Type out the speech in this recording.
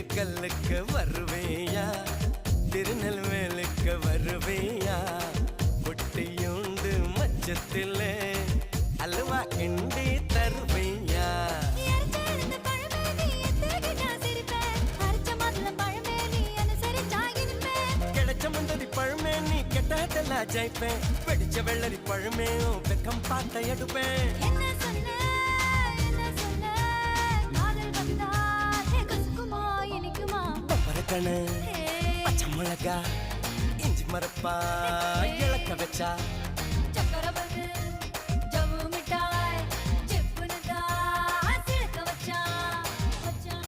திண்டுக்கல்லுக்கு வருவேயா, திருநெல்வேலுக்கு வருவேயா, பொட்டியுண்டு மச்சத்திலே அல்வா கிண்டி தருவேயா. கிடைச்ச முந்தரி பழமே நீ கெட்டதெல்லாம் ஜெயிப்பேன், வெடிச்ச வெள்ளரி பழமே வெக்கம் பார்த்த எடுப்பேன். பச்சை மிளகா இஞ்சி மரப்பா இழக்க வச்சா